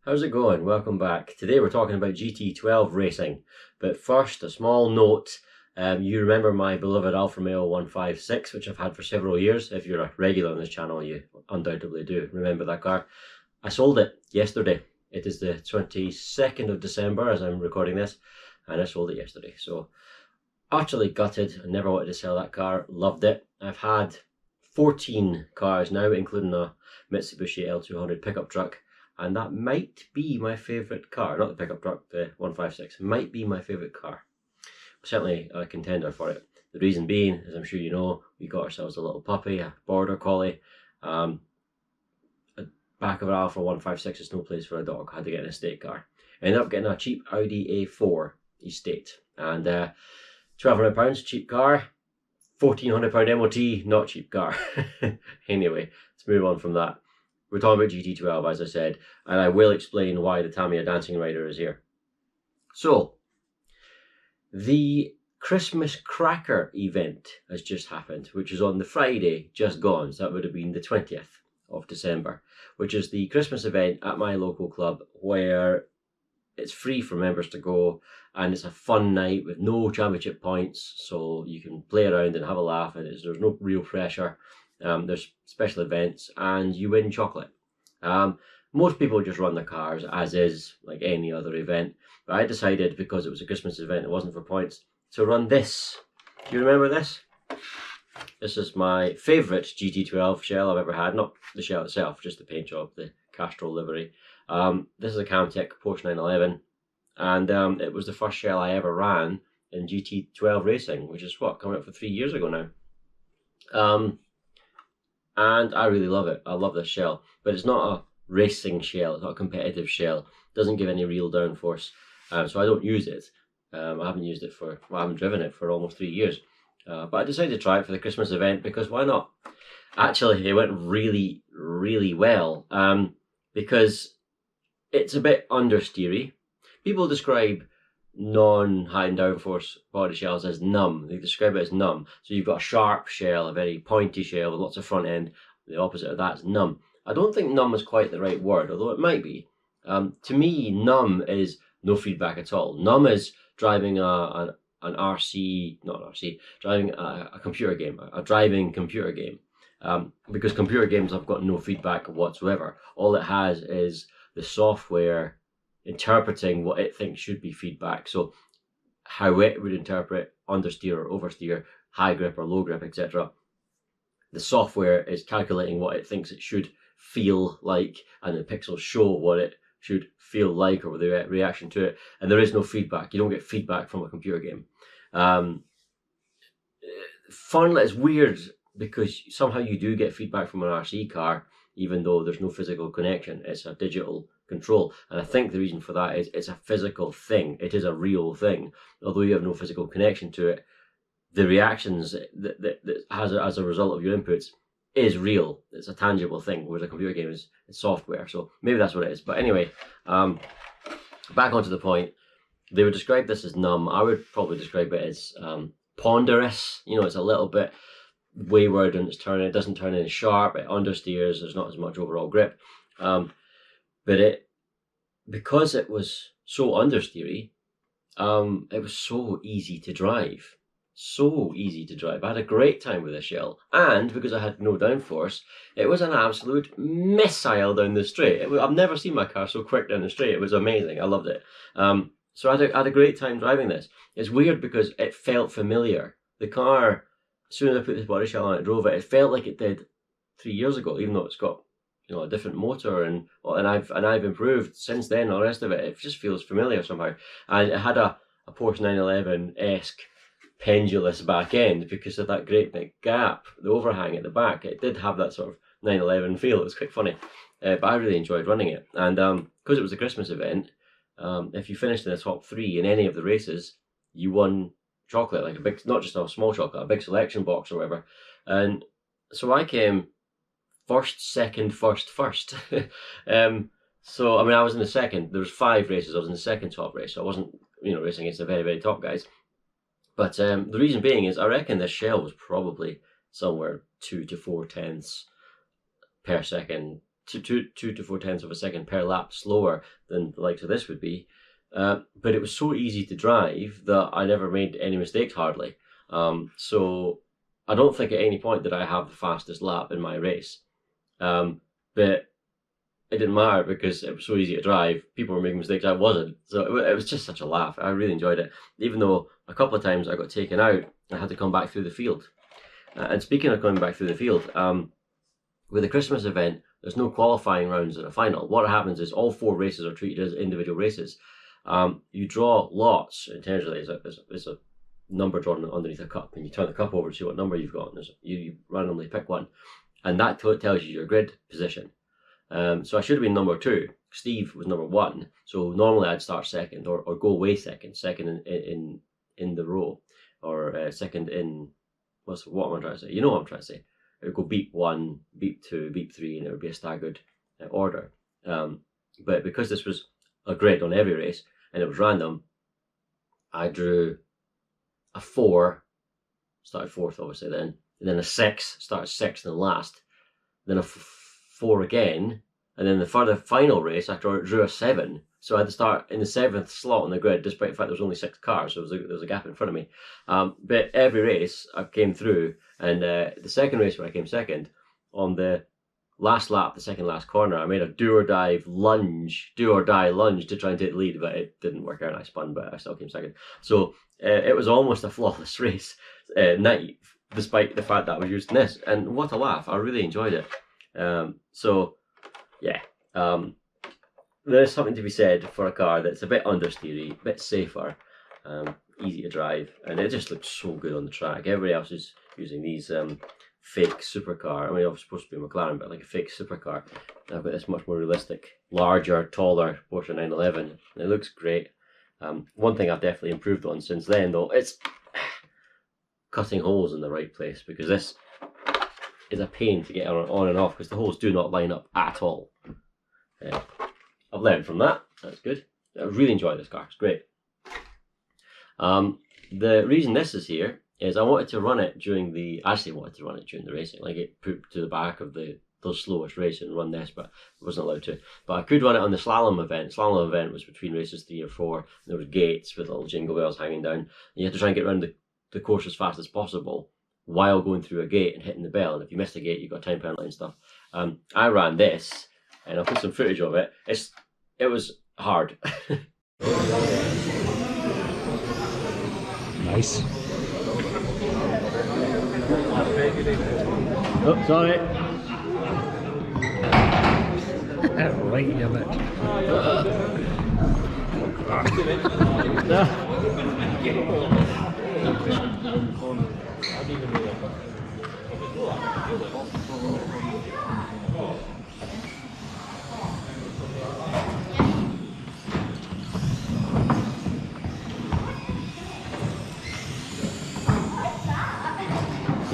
How's it going? Welcome back. Today we're talking about GT12 racing, but first a small note. You remember my beloved Alfa Romeo 156, which I've had for several years. If you're a regular on this channel, you undoubtedly do remember that car. I sold it yesterday. It is the 22nd of December as I'm recording this, and I sold it yesterday. So utterly gutted. I never wanted to sell that car. Loved it. I've had 14 cars now, including a Mitsubishi L200 pickup truck. And that might be my favourite car. Not the pickup truck, the 156. Might be my favourite car. Certainly a contender for it. The reason being, as I'm sure you know, we got ourselves a little puppy, a border collie. Back of an Alfa 156 is no place for a dog. I had to get an estate car. I ended up getting a cheap Audi A4 estate. And £1,200, cheap car. £1,400 MOT, not cheap car. Anyway, let's move on from that. We're talking about GT12, as I said, and I will explain why the Tamiya Dancing Rider is here. So, the Christmas Cracker event has just happened, which is on the Friday just gone, so that would have been the 20th of December, which is the Christmas event at my local club where it's free for members to go, and it's a fun night with no championship points, so you can play around and have a laugh, and there's no real pressure. There's special events and you win chocolate. Most people just run the cars as is, like any other event, but I decided, because it was a Christmas event, it wasn't for points, to run this. Do you remember this? This is my favourite GT12 shell I've ever had. Not the shell itself, just the paint job, the Castrol livery. This is a Camtech Porsche 911, and it was the first shell I ever ran in GT12 racing, which is what, coming up for 3 years ago now. And I really love it. I love this shell, but it's not a racing shell. It's not a competitive shell. It doesn't give any real downforce, so I don't use it. I haven't used it for, well, I haven't driven it for almost 3 years. But I decided to try it for the Christmas event because why not? Actually, it went really, really well, because it's a bit understeery. People describe non-high downforce body shells as numb. They describe it as numb. So you've got a sharp shell, a very pointy shell with lots of front end. The opposite of that is numb. I don't think numb is quite the right word, although it might be. To me, numb is no feedback at all. Numb is driving an RC, not an RC, driving a computer game, a driving computer game. Because computer games have got no feedback whatsoever. All it has is the software interpreting what it thinks should be feedback. So how it would interpret understeer or oversteer, high grip or low grip, etc. The software is calculating what it thinks it should feel like, and the pixels show what it should feel like or the reaction to it, and there is no feedback. You don't get feedback from a computer game. Fun, it's weird because somehow you do get feedback from an RC car, even though there's no physical connection. It's a digital control, and I think the reason for that is it's a physical thing. It is a real thing. Although you have no physical connection to it, the reactions that has as a result of your inputs is real. It's a tangible thing, whereas a computer game is software. So maybe that's what it is. But anyway, back onto the point. They would describe this as numb. I would probably describe it as ponderous. You know, it's a little bit wayward and it's turning. It doesn't turn in sharp. It understeers. There's not as much overall grip. But because it was so understeery, it was so easy to drive. So easy to drive. I had a great time with this shell. And because I had no downforce, it was an absolute missile down the straight. I've never seen my car so quick down the straight. It was amazing. I loved it. So I had a great time driving this. It's weird because it felt familiar. The car, as soon as I put this body shell on it, drove it, it felt like it did 3 years ago, even though it's got, you know, a different motor and I've improved since then. The rest of it, it just feels familiar somehow. And it had a Porsche 911-esque pendulous back end because of that great big gap, the overhang at the back. It did have that sort of 911 feel. It was quite funny, but I really enjoyed running it. And because it was a Christmas event, if you finished in the top 3 in any of the races, you won chocolate, like a big, not just a small chocolate, a big selection box or whatever. And so I came first, second, first. So I mean, I was in the second. There was 5 races. I was in the second top race. So I wasn't, you know, racing against the very, very top guys. But the reason being is I reckon this shell was probably somewhere 2 to 4 tenths per second two to 4 tenths of a second per lap slower than the likes of this would be. But it was so easy to drive that I never made any mistakes hardly. So I don't think at any point did I have the fastest lap in my race. But it didn't matter because it was so easy to drive. People were making mistakes, I wasn't. So it was just such a laugh. I really enjoyed it. Even though a couple of times I got taken out, I had to come back through the field. And speaking of coming back through the field, with the Christmas event, there's no qualifying rounds in a final. What happens is all 4 races are treated as individual races. You draw lots, intentionally, it's a number drawn underneath a cup, and you turn the cup over to see what number you've got, and you randomly pick one. And that tells you your grid position. So I should have been number 2. Steve was number 1. So normally I'd start second or go away second in the row, or second in, what am I trying to say? You know what I'm trying to say. It would go beep 1, beep 2, beep 3, and it would be a staggered order. But because this was a grid on every race and it was random, I drew a 4, started 4th obviously then, and then a 6, started 6th and last, then a 4 again, and then the final race I drew a 7, so I had to start in the 7th slot on the grid, despite the fact there was only 6 cars, so there was a gap in front of me. But every race I came through, and the second race where I came second, on the last lap, the second last corner, I made a do or die lunge to try and take the lead, but it didn't work out and I spun, but I still came second. So it was almost a flawless race night, despite the fact that I was using this, and what a laugh. I really enjoyed it. So yeah, there is something to be said for a car that's a bit understeery, a bit safer, easy to drive, and it just looks so good on the track. Everybody else is using these fake supercar. I mean, it was supposed to be a McLaren, but like a fake supercar. I've got this much more realistic, larger, taller Porsche 911. It looks great. One thing I've definitely improved on since then, though, it's cutting holes in the right place, because this is a pain to get on and off because the holes do not line up at all. I've learned from that. That's good. I really enjoy this car. It's great. The reason this is here is I wanted to run it during the racing, like it put to the back of the slowest race and run this, but I wasn't allowed to. But I could run it on the slalom event. Slalom event was between races 3 or 4. And there were gates with little jingle bells hanging down. And you had to try and get around the course as fast as possible while going through a gate and hitting the bell. And if you missed a gate, you got a time penalty and stuff. I ran this, and I'll put some footage of it. It was hard. Nice. Oh, sorry. Right, you bitch.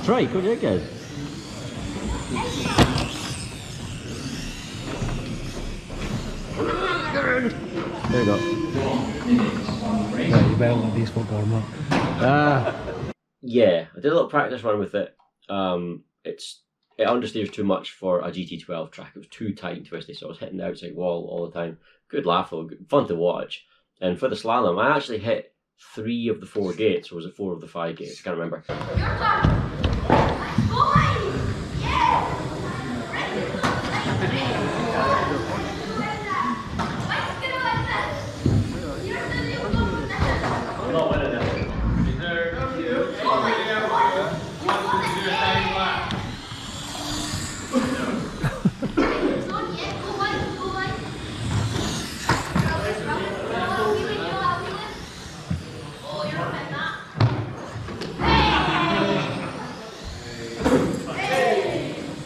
Try, couldn't you guys? There you go. Yeah, you better let these folk warm up. Yeah, I did a little practice run with it. It understeers too much for a GT12 track. It was too tight and twisty, so I was hitting the outside wall all the time. Good laugh though, fun to watch. And for the slalom, I actually hit 3 of the 4 gates, or was it 4 of the 5 gates? I can't remember.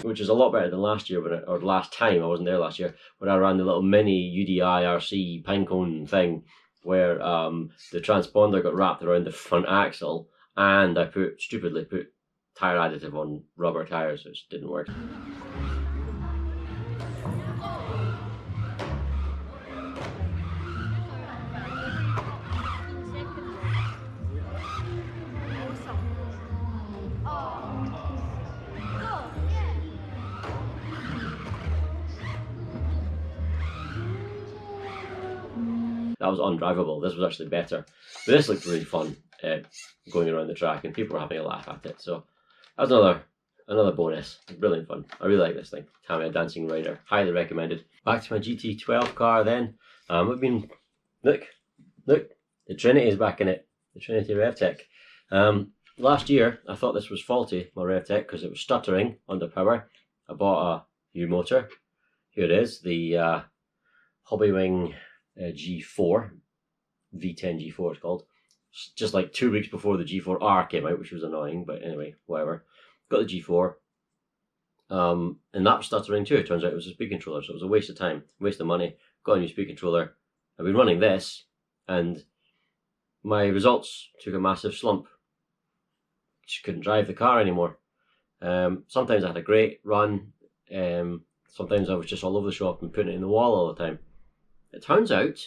Which is a lot better than last year, or last time, I wasn't there last year, when I ran the little mini UDI RC pinecone thing, where the transponder got wrapped around the front axle, and I stupidly put tyre additive on rubber tyres, which didn't work. that was undrivable. This was actually better. But this looked really fun going around the track, and people were having a laugh at it. So that was another bonus. Brilliant fun. I really like this thing. Tamiya Dancing Rider. Highly recommended. Back to my GT12 car then. We've been, look, the Trinity is back in it. The Trinity Revtech. Last year, I thought this was faulty, my Revtech, because it was stuttering under power. I bought a new motor. Here it is, the Hobbywing G4, V10 G4 it's called. Just like 2 weeks before the G4R came out, which was annoying, but anyway, whatever. Got the G4, and that was stuttering too. It turns out it was a speed controller, so it was a waste of time, waste of money. Got a new speed controller. I've been running this, and my results took a massive slump. Just couldn't drive the car anymore. Sometimes I had a great run. Sometimes I was just all over the shop and putting it in the wall all the time. It turns out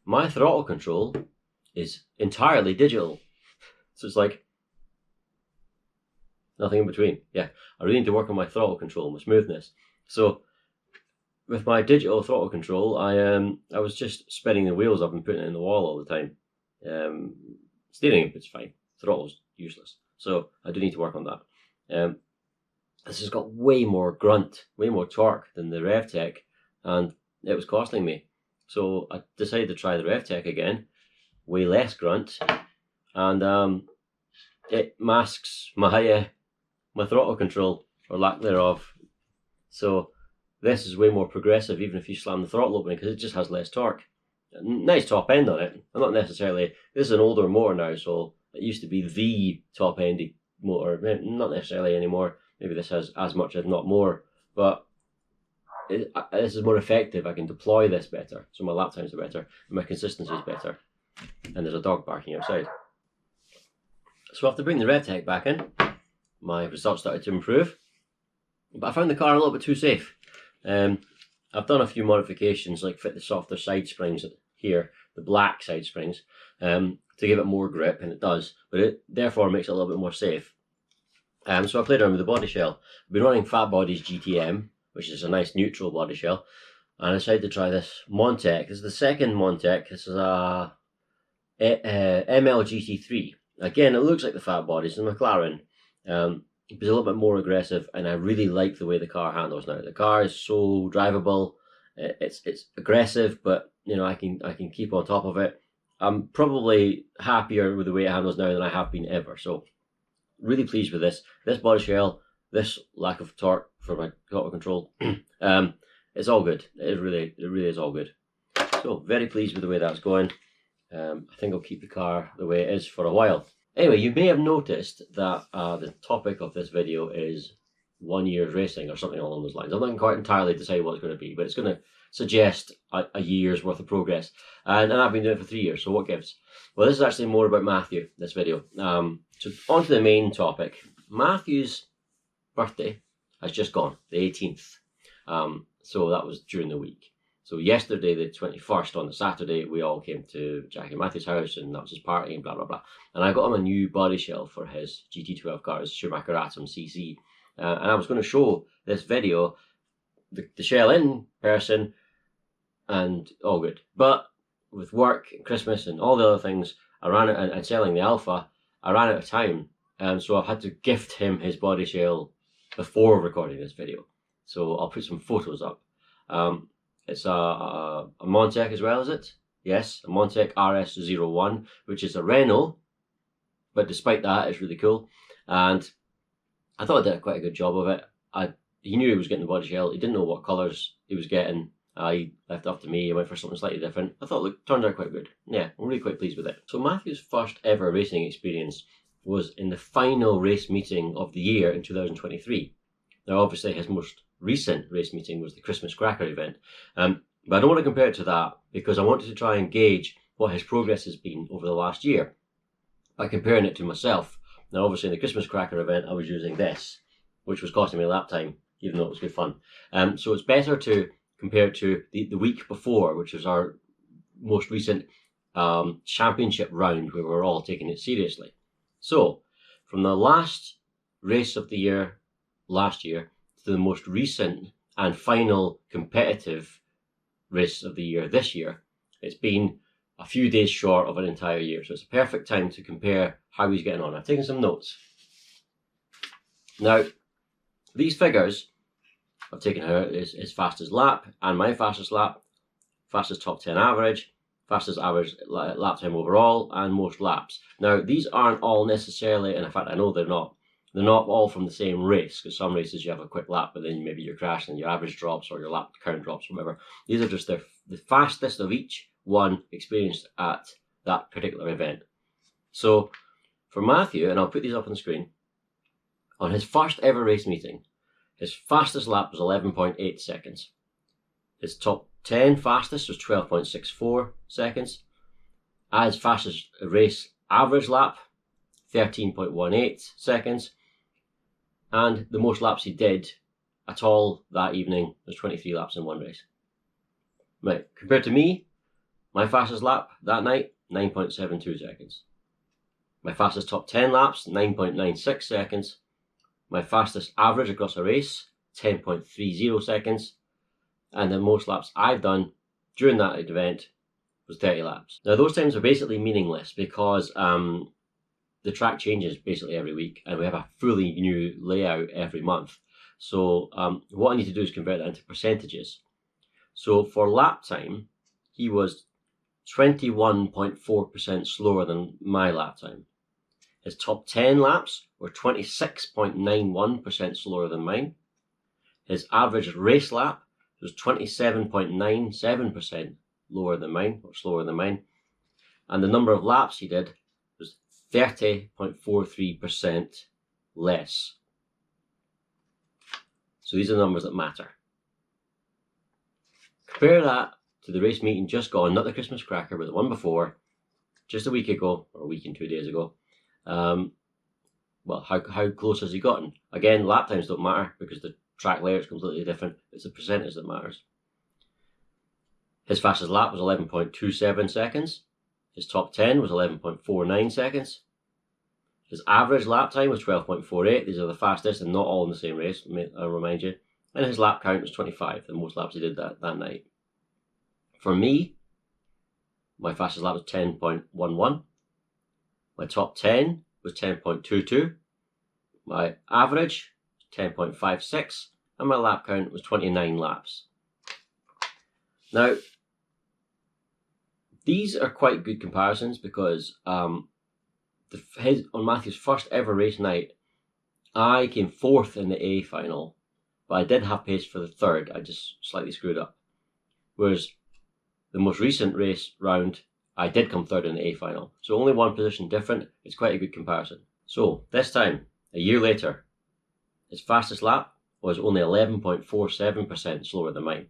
my throttle control is entirely digital. So it's like nothing in between. Yeah, I really need to work on my throttle control, my smoothness. So with my digital throttle control, I was just spinning the wheels up and putting it in the wall all the time. Steering it's fine. Throttle's useless. So I do need to work on that. This has got way more grunt, way more torque than the Revtech, and it was costing me. So I decided to try the Revtech again, way less grunt, and it masks my my throttle control, or lack thereof. So this is way more progressive, even if you slam the throttle open, because it just has less torque. Nice top end on it. I'm not necessarily, this is an older motor now, so it used to be the top endy motor, not necessarily anymore. Maybe this has as much, if not more, but this is more effective. I can deploy this better, so my lap times are better, and my consistency is better. And there's a dog barking outside. So after bringing the Revtech back in, my results started to improve, but I found the car a little bit too safe. I've done a few modifications, like fit the softer side springs here, the black side springs, to give it more grip, and it does, but it therefore makes it a little bit more safe. So I played around with the body shell. I've been running Fat Body's GTM, which is a nice neutral body shell, and I decided to try this Montec. This is the second Montec. This is a ML GT3. Again, it looks like the Fat Body. It's a McLaren. It's a little bit more aggressive, and I really like the way the car handles now. The car is so drivable. It's aggressive, but you know I can keep on top of it. I'm probably happier with the way it handles now than I have been ever. So really pleased with this. This body shell, this lack of torque for my throttle control. It's all good. It really is all good. So very pleased with the way that's going. I think I'll keep the car the way it is for a while. Anyway, you may have noticed that the topic of this video is 1 year's racing or something along those lines. I'm not quite entirely decided what it's going to be, but it's going to suggest a year's worth of progress. And I've been doing it for 3 years, so what gives? Well, this is actually more about Matthew, this video. So on to the main topic. Matthew's birthday has just gone, the 18th. So that was during the week. So yesterday, the 21st, on the Saturday, we all came to Jackie Matthew's house, and that was his party, and blah, blah, blah. And I got him a new body shell for his GT12 car, his Schumacher Atom CC. And I was going to show this video, the shell in person, and all good. But with work, and Christmas, and all the other things, I ran out, and selling the Alpha, I ran out of time. So I've had to gift him his body shell before recording this video. So I'll put some photos up. It's a Montec as well, is it? Yes, a Montec RS01, which is a Renault, but despite that, it's really cool. And I thought I did quite a good job of it. He knew he was getting the body shell. He didn't know what colours he was getting. He left it up to me. He went for something slightly different. I thought, look, turned out quite good. Yeah, I'm really quite pleased with it. So Matthew's first ever racing experience was in the final race meeting of the year in 2023. Now, obviously, his most recent race meeting was the Christmas Cracker event. But I don't want to compare it to that, because I wanted to try and gauge what his progress has been over the last year by comparing it to myself. Now, obviously, in the Christmas Cracker event, I was using this, which was costing me a lap time, even though it was good fun. So it's better to compare it to the week before, which was our most recent championship round, where we were all taking it seriously. So, from the last race of the year last year to the most recent and final competitive race of the year this year, it's been a few days short of an entire year. So it's a perfect time to compare how he's getting on. I've taken some notes. Now, these figures, I've taken his fastest lap and my fastest lap, fastest top 10 average, fastest average lap time overall, and most laps. Now, these aren't all necessarily, and in fact I know they're not all from the same race, because some races you have a quick lap, but then maybe you're crashing and your average drops or your lap count drops, whatever. These are just the fastest of each one experienced at that particular event. So for Matthew, and I'll put these up on the screen, on his first ever race meeting, his fastest lap was 11.8 seconds. His top 10 fastest was 12.64 seconds. As fastest race average lap, 13.18 seconds. And the most laps he did at all that evening was 23 laps in one race. Right, compared to me, my fastest lap that night, 9.72 seconds. My fastest top 10 laps, 9.96 seconds. My fastest average across a race, 10.30 seconds. And the most laps I've done during that event was 30 laps. Now those times are basically meaningless because the track changes basically every week and we have a fully new layout every month. So what I need to do is convert that into percentages. So for lap time, he was 21.4% slower than my lap time. His top 10 laps were 26.91% slower than mine. His average race lap was 27.97% lower than mine, or slower than mine. And the number of laps he did was 30.43% less. So these are the numbers that matter. Compare that to the race meeting just gone, not the Christmas cracker, but the one before, just a week ago, or a week and 2 days ago. Well, how close has he gotten? Again, lap times don't matter because the track layout is completely different. It's the percentage that matters. His fastest lap was 11.27 seconds. His top 10 was 11.49 seconds. His average lap time was 12.48. These are the fastest and not all in the same race, I'll remind you. And his lap count was 25, the most laps he did that night. For me, my fastest lap was 10.11. My top 10 was 10.22. My average, 10.56. And my lap count was 29 laps. Now, these are quite good comparisons because on Matthew's first ever race night, I came fourth in the A final, but I did have pace for the third. I just slightly screwed up. Whereas the most recent race round, I did come third in the A final. So only one position different. It's quite a good comparison. So this time, a year later, his fastest lap was only 11.47% slower than mine.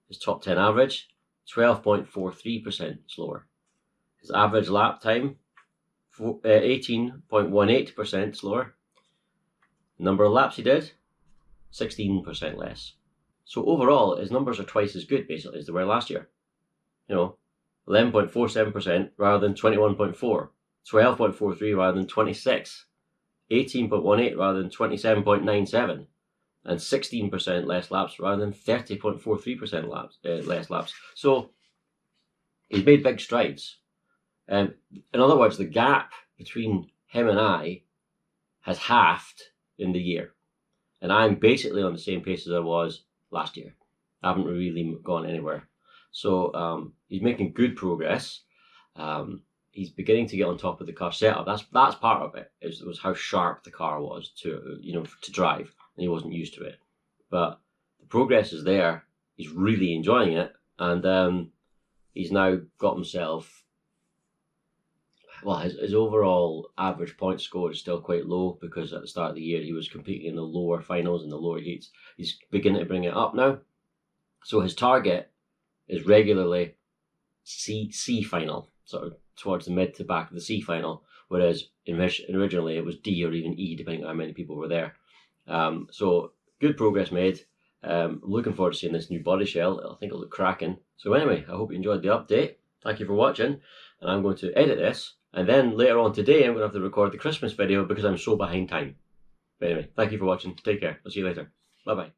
His top 10 average, 12.43% slower. His average lap time, 18.18% slower. The number of laps he did, 16% less. So overall, his numbers are twice as good basically as they were last year. You know, 11.47% rather than 21.4, 12.43 rather than 26, 18.18 rather than 27.97, and 16% less laps rather than 30.43% less laps. So he's made big strides. In other words, the gap between him and I has halved in the year. And I'm basically on the same pace as I was last year. I haven't really gone anywhere. So he's making good progress. He's beginning to get on top of the car setup. That's part of it. It was how sharp the car was to drive, and he wasn't used to it. But the progress is there. He's really enjoying it, and he's now got himself. Well, his overall average point score is still quite low because at the start of the year he was competing in the lower finals and the lower heats. He's beginning to bring it up now. So his target is regularly C final, sort of towards the mid to back of the C final, whereas originally it was D or even E, depending on how many people were there. So good progress made. I'm looking forward to seeing this new body shell. I think it'll look cracking. So anyway, I hope you enjoyed the update. Thank you for watching, and I'm going to edit this, and then later on today I'm going to have to record the Christmas video because I'm so behind time. But anyway, thank you for watching. Take care. I'll see you later. Bye bye.